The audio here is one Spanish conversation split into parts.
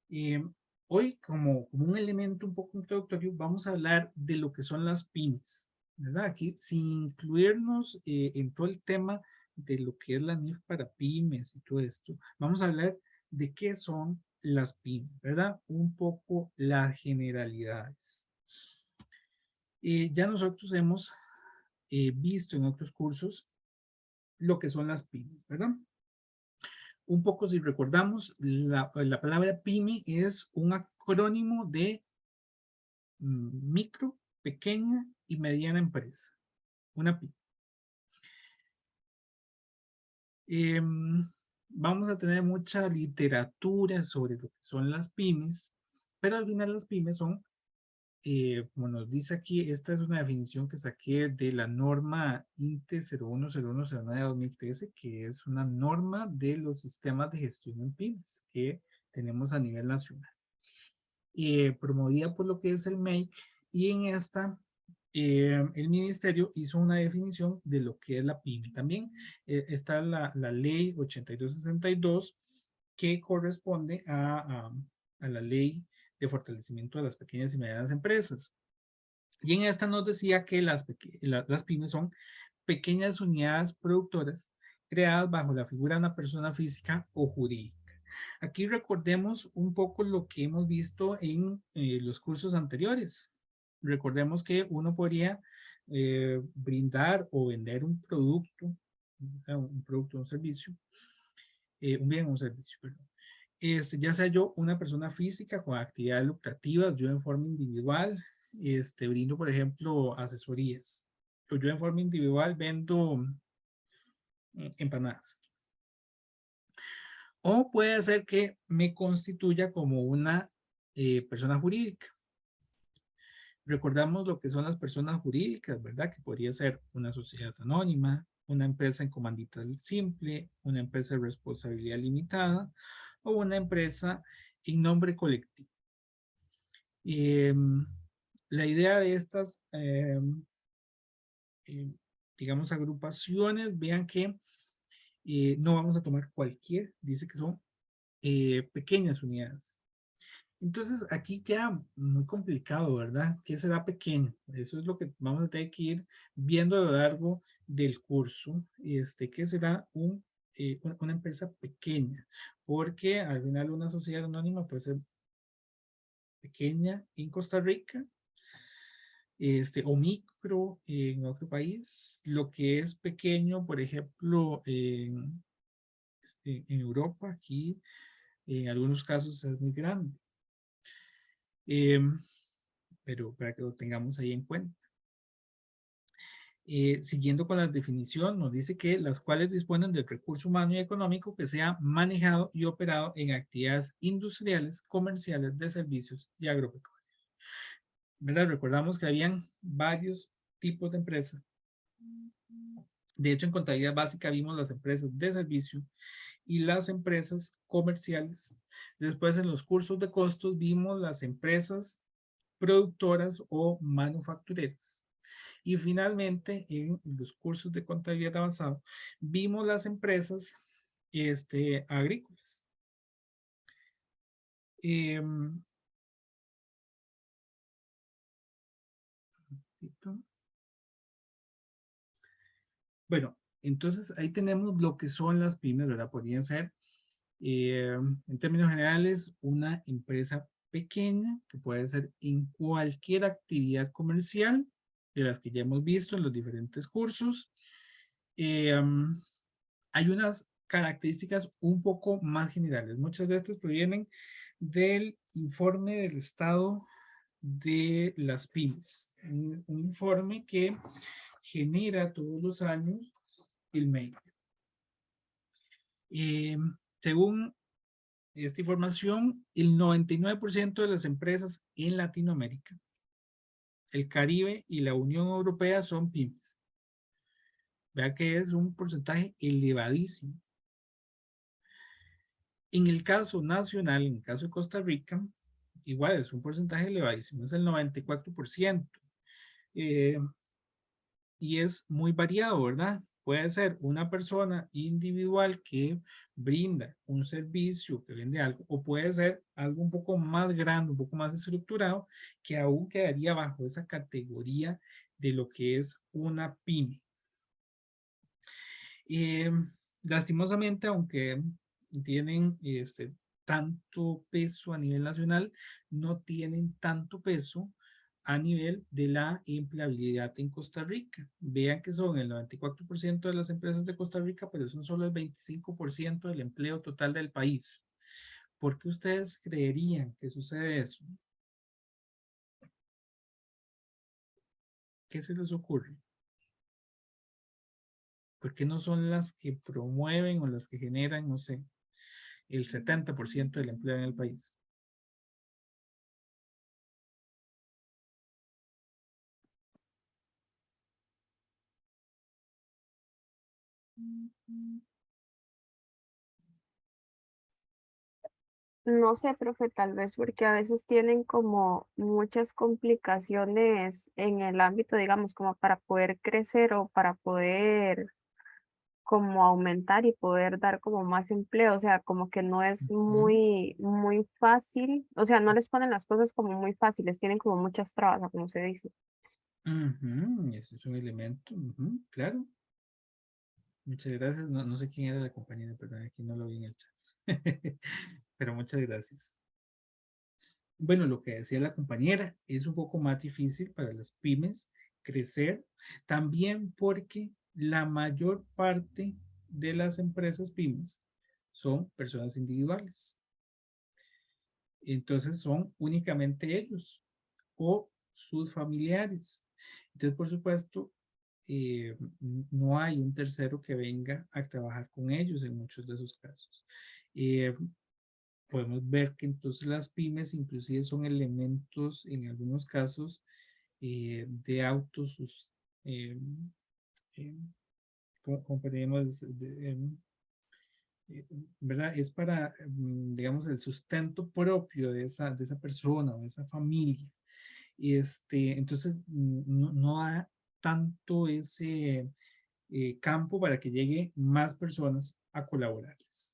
Eh, Hoy, como un elemento un poco introductorio, vamos a hablar de lo que son las pymes, ¿verdad? Aquí, sin incluirnos en todo el tema de lo que es la NIF para pymes y todo esto, vamos a hablar de qué son las pymes, ¿verdad? Un poco las generalidades. Ya nosotros hemos visto en otros cursos lo que son las pymes, ¿verdad? Un poco si recordamos, la palabra pyme es un acrónimo de micro, pequeña y mediana empresa. Una pyme. Vamos a tener mucha literatura sobre lo que son las pymes, pero al final las pymes son, como nos dice aquí, esta es una definición que saqué de la norma INTE 010109 de 2013, que es una norma de los sistemas de gestión en pymes que tenemos a nivel nacional. Promovida por lo que es el MEIC, y en esta el ministerio hizo una definición de lo que es la pyme. También está la ley 8262 que corresponde a la ley de fortalecimiento de las pequeñas y medianas empresas. Y en esta nos decía que las pymes son pequeñas unidades productoras creadas bajo la figura de una persona física o jurídica. Aquí recordemos un poco lo que hemos visto en los cursos anteriores. Recordemos que uno podría brindar o vender un producto, un servicio, un bien o un servicio, perdón. Ya sea yo una persona física con actividades lucrativas, yo en forma individual, brindo, por ejemplo, asesorías. O yo en forma individual vendo empanadas. O puede ser que me constituya como una persona jurídica. Recordamos lo que son las personas jurídicas, ¿verdad? Que podría ser una sociedad anónima, una empresa en comandita simple, una empresa de responsabilidad limitada o una empresa en nombre colectivo. Eh, la idea de estas, digamos, agrupaciones, vean que no vamos a tomar cualquier, dice que son pequeñas unidades. Entonces aquí queda muy complicado, ¿verdad? ¿Qué será pequeño? Eso es lo que vamos a tener que ir viendo a lo largo del curso. ¿Qué será una empresa pequeña? Porque al final una sociedad anónima puede ser pequeña en Costa Rica, o micro en otro país. Lo que es pequeño, por ejemplo, en Europa, aquí en algunos casos es muy grande. Em, pero para que lo tengamos ahí en cuenta. Siguiendo con la definición, nos dice que las cuales disponen del recurso humano y económico que sea manejado y operado en actividades industriales, comerciales, de servicios y agropecuarios. ¿Verdad? Recordamos que habían varios tipos de empresas. De hecho, en contabilidad básica vimos las empresas de servicio y las empresas comerciales. Después, en los cursos de costos, vimos las empresas productoras o manufactureras. Y finalmente, en los cursos de contabilidad avanzado, vimos las empresas agrícolas. Eh, bueno, entonces ahí tenemos lo que son las pymes, ¿verdad? Podrían ser, en términos generales, una empresa pequeña que puede ser en cualquier actividad comercial de las que ya hemos visto en los diferentes cursos. Hay unas características un poco más generales. Muchas de estas provienen del informe del estado de las pymes, un informe que genera todos los años el MEI. Según esta información, el 99% de las empresas en Latinoamérica, el Caribe y la Unión Europea son pymes. Vea que es un porcentaje elevadísimo. En el caso nacional, en el caso de Costa Rica, igual es un porcentaje elevadísimo, es el 94%. Y es muy variado, ¿verdad? Puede ser una persona individual que brinda un servicio, que vende algo, o puede ser algo un poco más grande, un poco más estructurado, que aún quedaría bajo esa categoría de lo que es una pyme. Eh, Lastimosamente, aunque tienen tanto peso a nivel nacional, no tienen tanto peso a nivel de la empleabilidad en Costa Rica. Vean que son el 94% de las empresas de Costa Rica, pero son solo el 25% del empleo total del país. ¿Por qué ustedes creerían que sucede eso? ¿Qué se les ocurre? ¿Por qué no son las que promueven o las que generan, no sé, el 70% del empleo en el país? No sé, profe, tal vez porque a veces tienen como muchas complicaciones en el ámbito, digamos, como para poder crecer o para poder como aumentar y poder dar como más empleo, o sea, como que no es Ujú. muy fácil, o sea, no les ponen las cosas como muy fáciles, tienen como muchas trabas, como se dice. Ujú, eso es un elemento, ujú, claro. Muchas gracias. No, no sé quién era la compañera, perdón, aquí no lo vi en el chat. Pero muchas gracias. Bueno, lo que decía la compañera, es un poco más difícil para las pymes crecer, también porque la mayor parte de las empresas pymes son personas individuales. Entonces son únicamente ellos o sus familiares. Entonces, por supuesto, no hay un tercero que venga a trabajar con ellos en muchos de esos casos. Eh, Podemos ver que entonces las pymes inclusive son elementos en algunos casos de autos, eh, eh, como podríamos, ¿verdad? Es para, digamos, el sustento propio de esa persona o de esa familia. Entonces, no, no da tanto ese campo para que llegue más personas a colaborarles.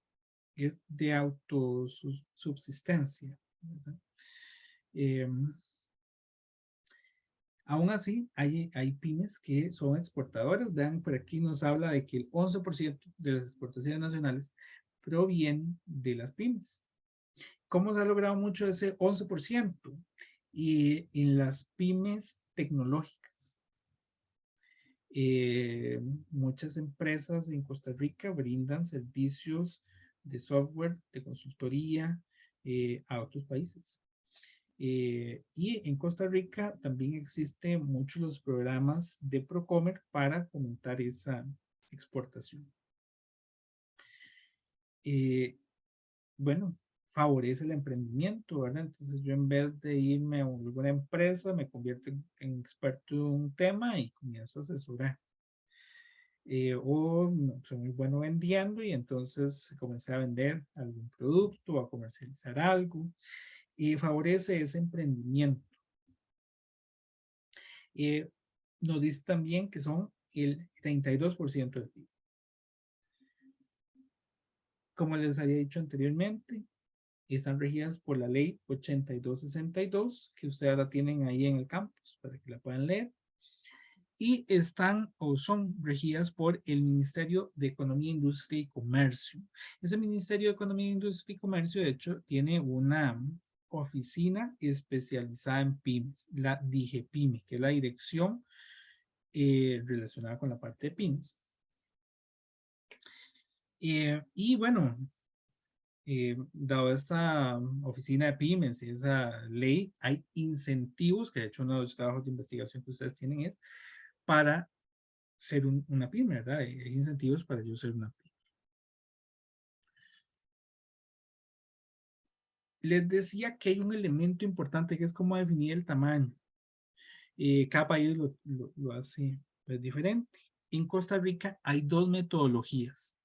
Es de autosubsistencia, ¿verdad? Eh, Aún así, hay pymes que son exportadoras. Vean, por aquí nos habla de que el 11% de las exportaciones nacionales provienen de las pymes. ¿Cómo se ha logrado mucho ese 11%? Y en las pymes tecnológicas. Eh, Muchas empresas en Costa Rica brindan servicios de software, de consultoría a otros países. Y en Costa Rica también existen muchos los programas de Procomer para fomentar esa exportación. Eh, bueno, favorece el emprendimiento, ¿verdad? Entonces yo en vez de irme a alguna empresa, me convierto en experto en un tema y comienzo a asesorar. O no, soy muy bueno vendiendo y entonces comencé a vender algún producto, a comercializar algo y favorece ese emprendimiento. Eh, Nos dice también que son el 32% del PIB. Como les había dicho anteriormente, están regidas por la ley 8262, que ustedes la tienen ahí en el campus para que la puedan leer. Y están o son regidas por el Ministerio de Economía, Industria y Comercio. Ese Ministerio de Economía, Industria y Comercio, de hecho, tiene una oficina especializada en pymes, la DIGEPYME, que es la dirección relacionada con la parte de pymes. Y bueno, dado esta oficina de pymes y esa ley, hay incentivos, que de hecho uno de los trabajos de investigación que ustedes tienen es para ser una pyme, ¿verdad? Hay incentivos para yo ser una pyme. Les decía que hay un elemento importante que es cómo definir el tamaño. Cada país lo hace pues, diferente. En Costa Rica hay dos metodologías.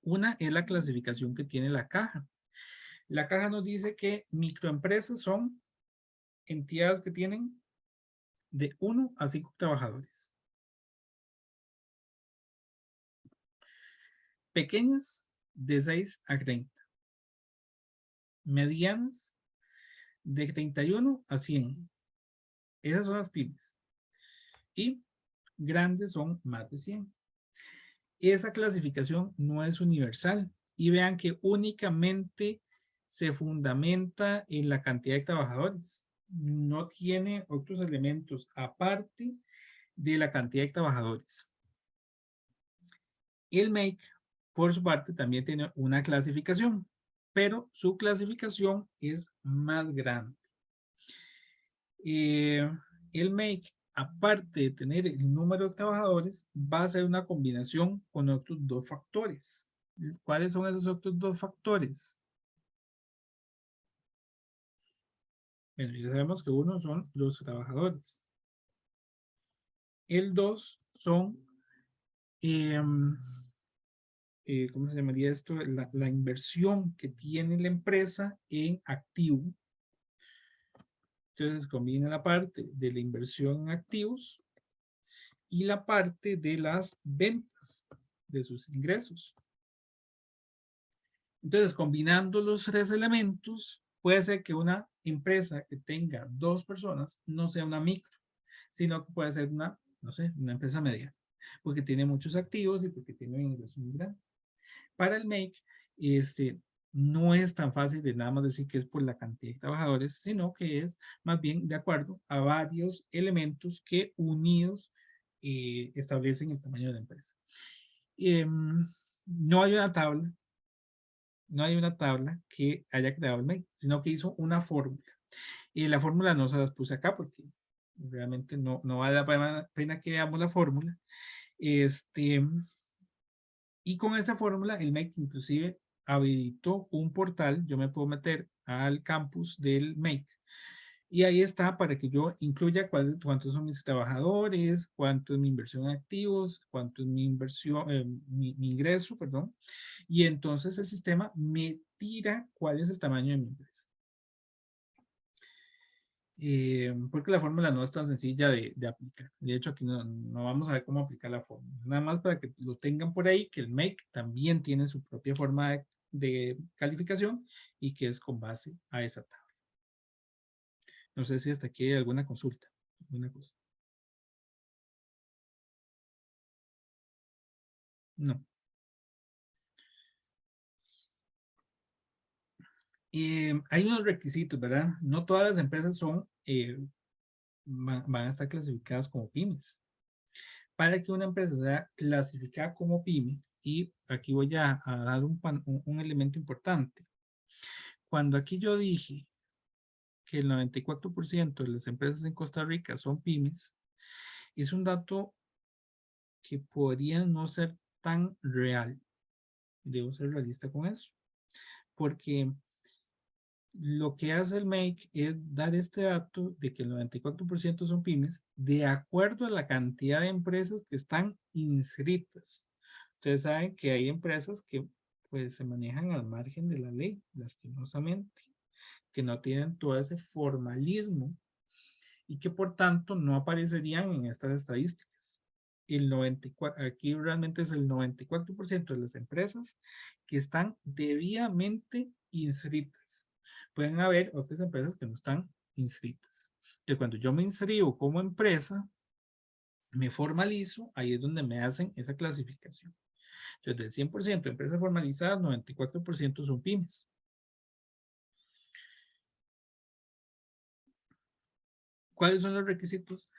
Una es la clasificación que tiene la caja. La caja nos dice que microempresas son entidades que tienen de 1 a 5 trabajadores. Pequeñas, de 6 a 30. Medianas, de 31 a 100. Esas son las pymes. Y grandes son más de 100. Esa clasificación no es universal. Y vean que únicamente se fundamenta en la cantidad de trabajadores. No tiene otros elementos aparte de la cantidad de trabajadores. El MAKE, por su parte, también tiene una clasificación, pero su clasificación es más grande. El MAKE, aparte de tener el número de trabajadores, va a ser una combinación con otros dos factores. ¿Cuáles son esos otros dos factores? Bueno, ya sabemos que uno son los trabajadores. El dos son, ¿cómo se llamaría esto? La inversión que tiene la empresa en activo. Entonces combina la parte de la inversión en activos y la parte de las ventas de sus ingresos. Entonces, combinando los tres elementos, puede ser que una empresa que tenga 2 personas no sea una micro, sino que puede ser una, no sé, una empresa media, porque tiene muchos activos y porque tiene un ingreso muy grande. Para el MAKE, no es tan fácil de nada más decir que es por la cantidad de trabajadores, sino que es más bien de acuerdo a varios elementos que unidos establecen el tamaño de la empresa. No hay una tabla, no hay una tabla que haya creado el MAKE, sino que hizo una fórmula. Y la fórmula no se las puse acá porque realmente no vale la pena que veamos la fórmula. Y con esa fórmula, el MAKE inclusive habilitó un portal. Yo me puedo meter al campus del MAKE y ahí está para que yo incluya cuántos son mis trabajadores, cuánto es mi inversión en activos, cuánto es mi inversión, mi ingreso, perdón. Y entonces el sistema me tira cuál es el tamaño de mi empresa. Porque la fórmula no es tan sencilla de aplicar. De hecho, aquí no vamos a ver cómo aplicar la fórmula. Nada más para que lo tengan por ahí, que el MAKE también tiene su propia forma de calificación y que es con base a esa tabla. No sé si hasta aquí hay alguna consulta. Alguna cosa. No. Hay unos requisitos, ¿verdad? No todas las empresas van a estar clasificadas como pymes. Para que una empresa sea clasificada como pyme, y aquí voy a dar un elemento importante. Cuando aquí yo dije que el 94% de las empresas en Costa Rica son pymes, es un dato que podría no ser tan real. Debo ser realista con eso. Porque lo que hace el MAKE es dar este dato de que el 94% son pymes de acuerdo a la cantidad de empresas que están inscritas. Ustedes saben que hay empresas que pues se manejan al margen de la ley, lastimosamente, que no tienen todo ese formalismo y que por tanto no aparecerían en estas estadísticas. Aquí realmente es el 94% de las empresas que están debidamente inscritas. Pueden haber otras empresas que no están inscritas. Entonces, cuando yo me inscribo como empresa, me formalizo, ahí es donde me hacen esa clasificación. Entonces, del 100% de empresas formalizadas, 94% son pymes. ¿Cuáles son los requisitos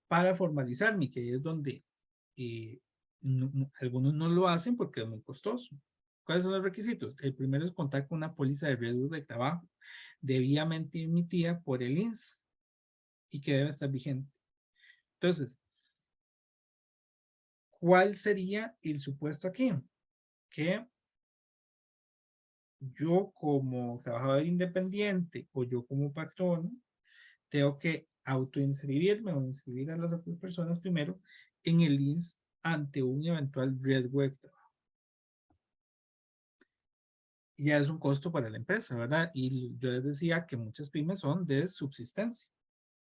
para formalizarme? Que es donde algunos no lo hacen porque es muy costoso. ¿Cuáles son los requisitos? El primero es contar con una póliza de riesgo del trabajo debidamente emitida por el INSS y que debe estar vigente. Entonces, ¿cuál sería el supuesto aquí? Que yo como trabajador independiente o yo como patrono tengo que autoinscribirme o inscribir a las otras personas primero en el INSS ante un eventual riesgo de trabajo. Ya es un costo para la empresa, ¿verdad? Y yo les decía que muchas pymes son de subsistencia.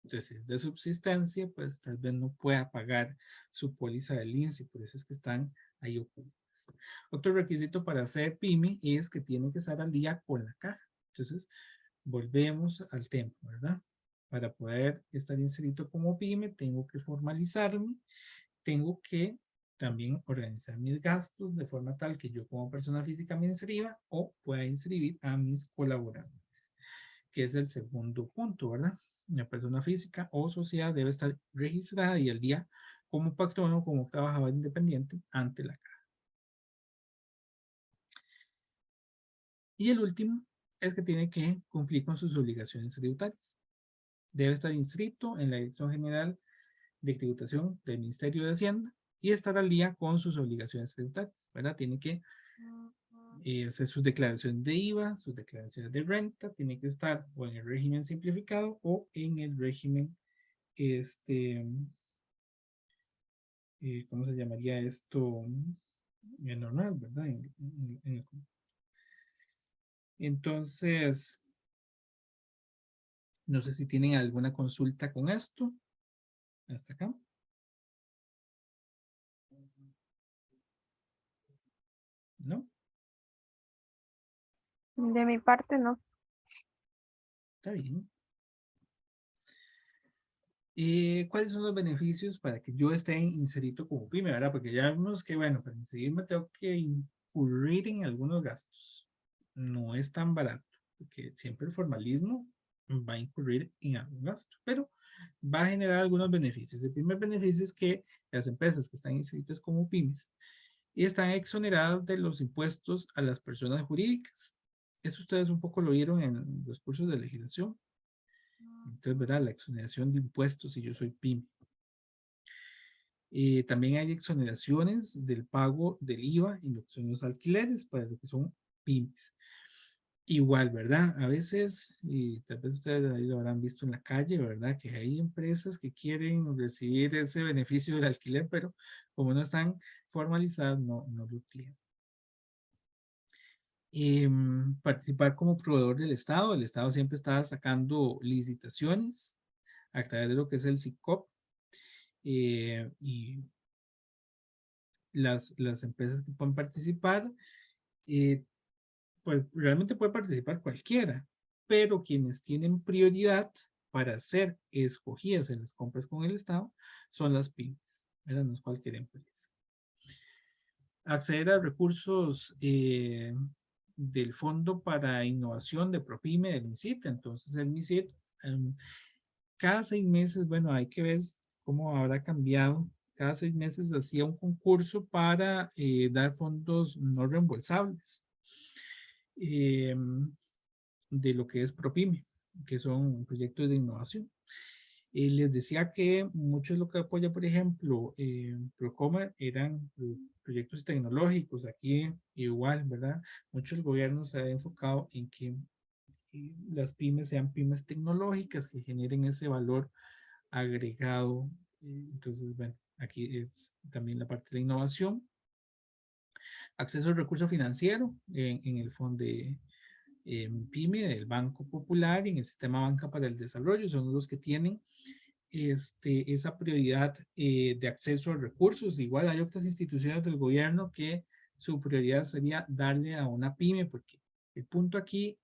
Entonces, si es de subsistencia, pues tal vez no pueda pagar su póliza del INSS, por eso es que están ahí ocultas. tributarias. Otro requisito para ser PYME es que tiene que estar al día con la caja. Entonces, volvemos al tema, ¿verdad? Para poder estar inscrito como PYME, tengo que formalizarme, tengo que también organizar mis gastos de forma tal que yo como persona física me inscriba o pueda inscribir a mis colaboradores, que es el segundo punto, ¿verdad? La persona física o sociedad debe estar registrada y al día como patrono o como trabajador independiente ante la caja. Y el último es que tiene que cumplir con sus obligaciones tributarias. Debe estar inscrito en la Dirección General de Tributación del Ministerio de Hacienda y estar al día con sus obligaciones tributarias, ¿verdad? Tiene que hacer sus declaraciones de IVA, sus declaraciones de renta, tiene que estar o en el régimen simplificado o en el régimen, ¿cómo se llamaría esto? Normal, ¿verdad? Entonces, no sé si tienen alguna consulta con esto. Hasta acá. ¿No? De mi parte, no. Está bien. ¿Cuáles son los beneficios para que yo esté inscrito como PYME, verdad? Porque ya vemos que, bueno, para inscribirme tengo que incurrir en algunos gastos. No es tan barato, porque siempre el formalismo va a incurrir en algún gasto, pero va a generar algunos beneficios. El primer beneficio es que las empresas que están inscritas como PYMEs están exoneradas de los impuestos a las personas jurídicas. Eso ustedes un poco lo vieron en los cursos de legislación. Entonces, ¿verdad? La exoneración de impuestos si yo soy PYME. También hay exoneraciones del pago del IVA en lo que son los alquileres para lo que son PYMEs. Igual, ¿verdad? A veces, y tal vez ustedes ahí lo habrán visto en la calle, ¿verdad? Que hay empresas que quieren recibir ese beneficio del alquiler, pero como no están formalizadas, no lo tienen. Participar como proveedor del Estado. El Estado siempre está sacando licitaciones a través de lo que es el SICOP. Y las empresas que pueden participar, pues realmente puede participar cualquiera, pero quienes tienen prioridad para ser escogidas en las compras con el Estado son las pymes, ¿verdad? No es cualquier empresa. Acceder a recursos del Fondo para Innovación de ProPyme del MISIT. Entonces el MISIT, cada 6 meses, bueno, hay que ver cómo habrá cambiado. Cada 6 meses hacía un concurso para dar fondos no reembolsables de lo que es ProPyme, que son proyectos de innovación. Les decía que mucho de lo que apoya, por ejemplo, Procomer eran proyectos tecnológicos. Aquí igual, ¿verdad? Mucho el gobierno se ha enfocado en que las pymes sean pymes tecnológicas que generen ese valor agregado. Entonces, bueno, aquí es también la parte de la innovación. Acceso al recurso financiero en el fondo de PYME del Banco Popular y en el sistema Banca para el Desarrollo. Son los que tienen esa prioridad de acceso a recursos. Igual hay otras instituciones del gobierno que su prioridad sería darle a una PYME, porque el punto aquí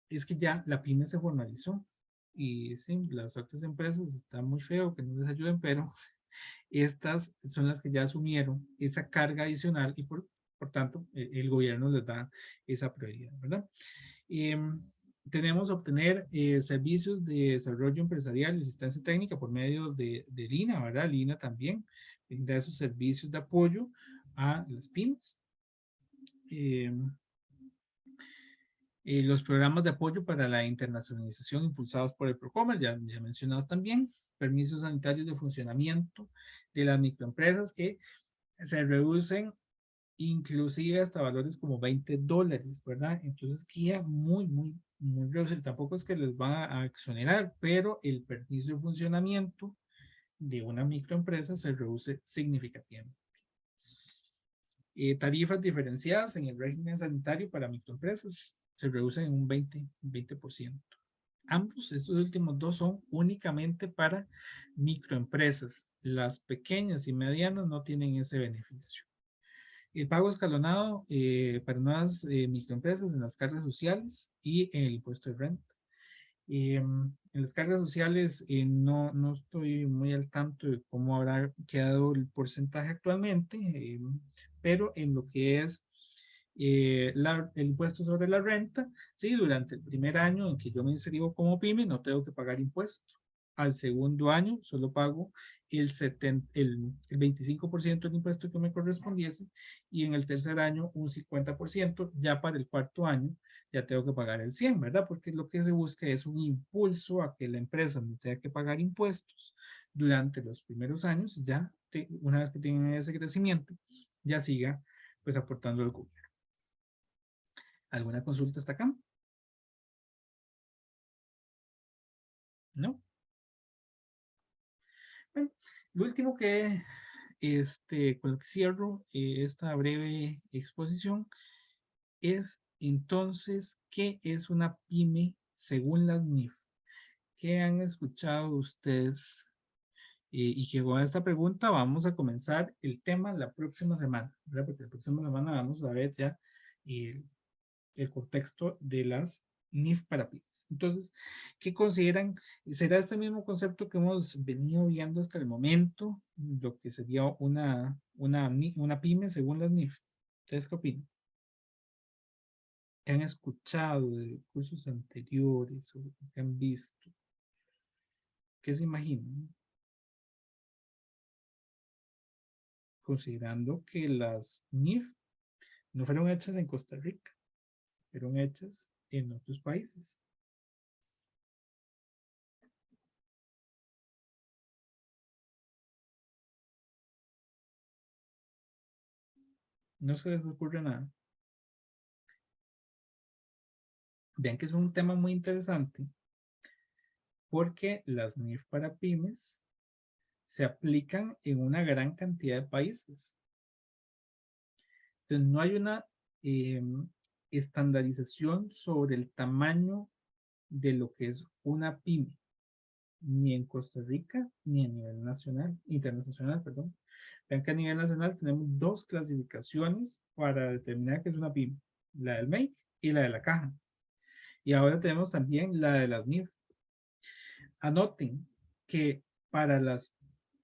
es que ya la PYME se formalizó y sí, las otras empresas están muy feo que no les ayuden, pero estas son las que ya asumieron esa carga adicional y por tanto el gobierno les da esa prioridad, ¿verdad? Tenemos obtener servicios de desarrollo empresarial y asistencia técnica por medio de Lina, ¿verdad? Lina también brinda esos servicios de apoyo a las pymes. Los programas de apoyo para la internacionalización impulsados por el Procomer, ya mencionados también, permisos sanitarios de funcionamiento de las microempresas que se reducen inclusive hasta valores como $20, ¿verdad? Entonces queda muy reducido. Tampoco es que les van a exonerar, pero el permiso de funcionamiento de una microempresa se reduce significativamente. Tarifas diferenciadas en el régimen sanitario para microempresas se reducen en un 20%. Ambos, estos últimos dos son únicamente para microempresas. Las pequeñas y medianas no tienen ese beneficio. El pago escalonado para nuevas microempresas en las cargas sociales y en el impuesto de renta. En las cargas sociales no estoy muy al tanto de cómo habrá quedado el porcentaje actualmente, pero en lo que es el impuesto sobre la renta, sí, durante el primer año en que yo me inscribo como pyme no tengo que pagar impuesto. Al segundo año solo pago el 25% del impuesto que me correspondiese y en el tercer año un 50%, ya para el cuarto año ya tengo que pagar el 100, ¿verdad? Porque lo que se busca es un impulso a que la empresa no tenga que pagar impuestos durante los primeros años y ya una vez que tienen ese crecimiento, ya siga pues aportando al gobierno. ¿Alguna consulta hasta acá? ¿No? Bueno, lo último que, con lo que cierro esta breve exposición es entonces, ¿qué es una pyme según las NIF? ¿Qué han escuchado ustedes? Y que con esta pregunta vamos a comenzar el tema la próxima semana, ¿verdad? Porque la próxima semana vamos a ver ya el, el contexto de las NIF para pymes. Entonces, ¿qué consideran? ¿Será este mismo concepto que hemos venido viendo hasta el momento, lo que sería una pyme según las NIF? ¿Ustedes qué opinan? ¿Qué han escuchado de cursos anteriores o qué han visto? ¿Qué se imaginan? Considerando que las NIF no fueron hechas en Costa Rica, fueron hechas en otros países. No se les ocurre nada. Vean que es un tema muy interesante porque las NIF para pymes se aplican en una gran cantidad de países. Entonces, no hay una eh, estandarización sobre el tamaño de lo que es una pyme, ni en Costa Rica, ni a nivel nacional, internacional, perdón. Vean que a nivel nacional tenemos dos clasificaciones para determinar qué es una pyme, la del MEIC y la de la caja. Y ahora tenemos también la de las NIF. Anoten que para las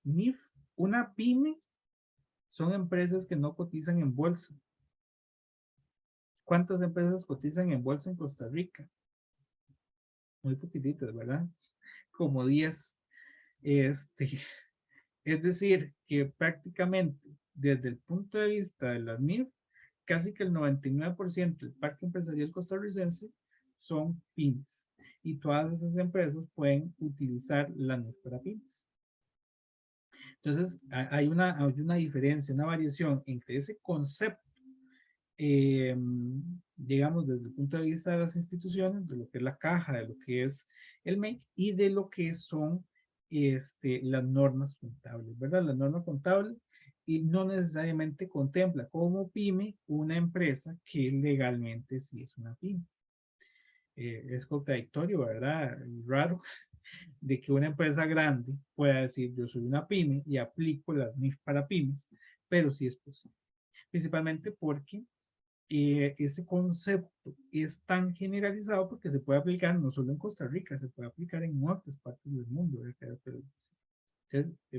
NIF, una pyme son empresas que no cotizan en bolsa. ¿Cuántas empresas cotizan en bolsa en Costa Rica? Muy poquititas, ¿verdad? Como 10. Este, es decir, que prácticamente desde el punto de vista de las NIF, casi que el 99% del parque empresarial costarricense son pymes. Y todas esas empresas pueden utilizar la NIF para pymes. Entonces, hay una diferencia, una variación entre ese concepto, digamos, desde el punto de vista de las instituciones, de lo que es la caja, de lo que es el MEC y de lo que son las normas contables, ¿verdad? La norma contable y no necesariamente contempla como pyme una empresa que legalmente sí es una pyme. Es contradictorio, ¿verdad? Y raro de que una empresa grande pueda decir yo soy una pyme y aplico las NIF para pymes, pero sí es posible. Principalmente porque este concepto es tan generalizado porque se puede aplicar no solo en Costa Rica, se puede aplicar en otras partes del mundo. Entonces,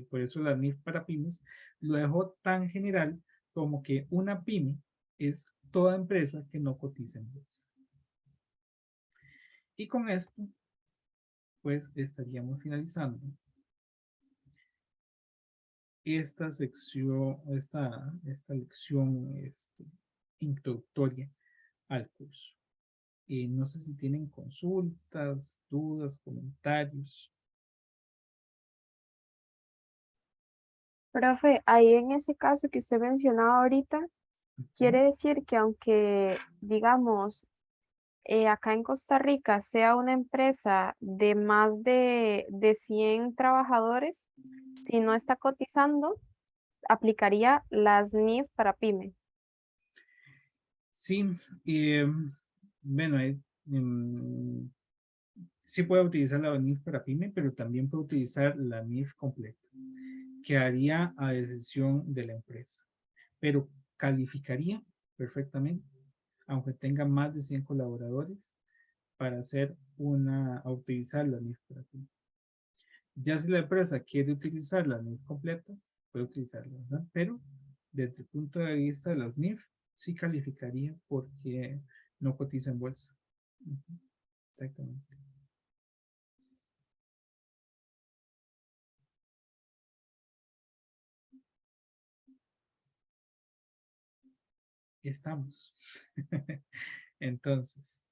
por eso la NIF para pymes lo dejó tan general como que una pyme es toda empresa que no cotiza en bolsa. Y con esto, pues estaríamos finalizando esta sección, esta lección introductoria al curso. No sé si tienen consultas, dudas, comentarios. Profe, ahí en ese caso que usted mencionaba ahorita, Ujú. quiere decir que aunque, digamos, acá en Costa Rica sea una empresa de más de 100 trabajadores, si no está cotizando, aplicaría las NIF para pyme. Sí, eh, bueno, sí puede utilizar la NIF para pyme, pero también puede utilizar la NIF completa, que haría a decisión de la empresa. Pero calificaría perfectamente, aunque tenga más de 100 colaboradores, para hacer a utilizar la NIF para pymes. Ya si la empresa quiere utilizar la NIF completa, puede utilizarla, ¿verdad? Pero desde el punto de vista de las NIF, sí calificaría porque no cotiza en bolsa. Exactamente. Estamos. Entonces,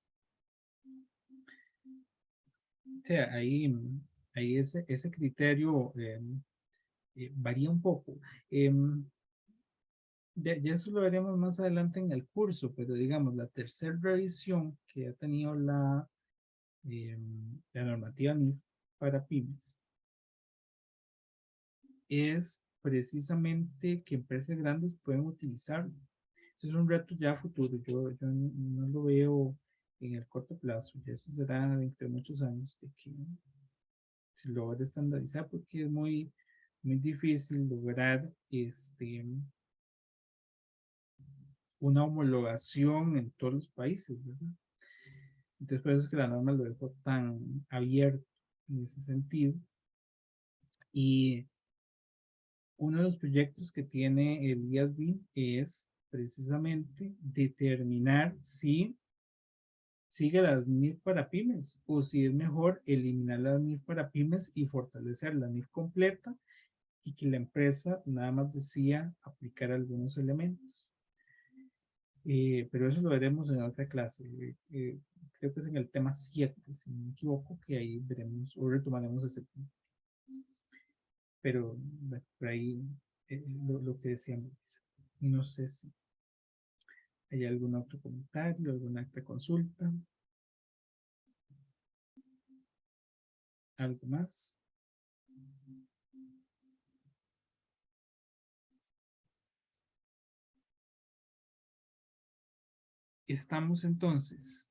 o sea, ahí ese criterio varía un poco. Ya eso lo veremos más adelante en el curso, pero digamos, la tercera revisión que ha tenido la normativa NIF para pymes es precisamente que empresas grandes pueden utilizarlo. Eso es un reto ya futuro. Yo no lo veo en el corto plazo. Ya eso será dentro de muchos años de que se logra estandarizar porque es muy difícil lograr una homologación en todos los países, ¿verdad? Entonces, por eso es que la norma lo dejó tan abierto en ese sentido. Y uno de los proyectos que tiene el IASB es precisamente determinar si sigue las NIF para pymes o si es mejor eliminar las NIF para pymes y fortalecer la NIF completa y que la empresa nada más decía aplicar algunos elementos. Pero eso lo veremos en otra clase. Creo que es en el tema 7, si no me equivoco, que ahí veremos o retomaremos ese punto. Pero bueno, por ahí lo que decíamos. No sé si hay algún otro comentario, alguna otra consulta, algo más. Estamos entonces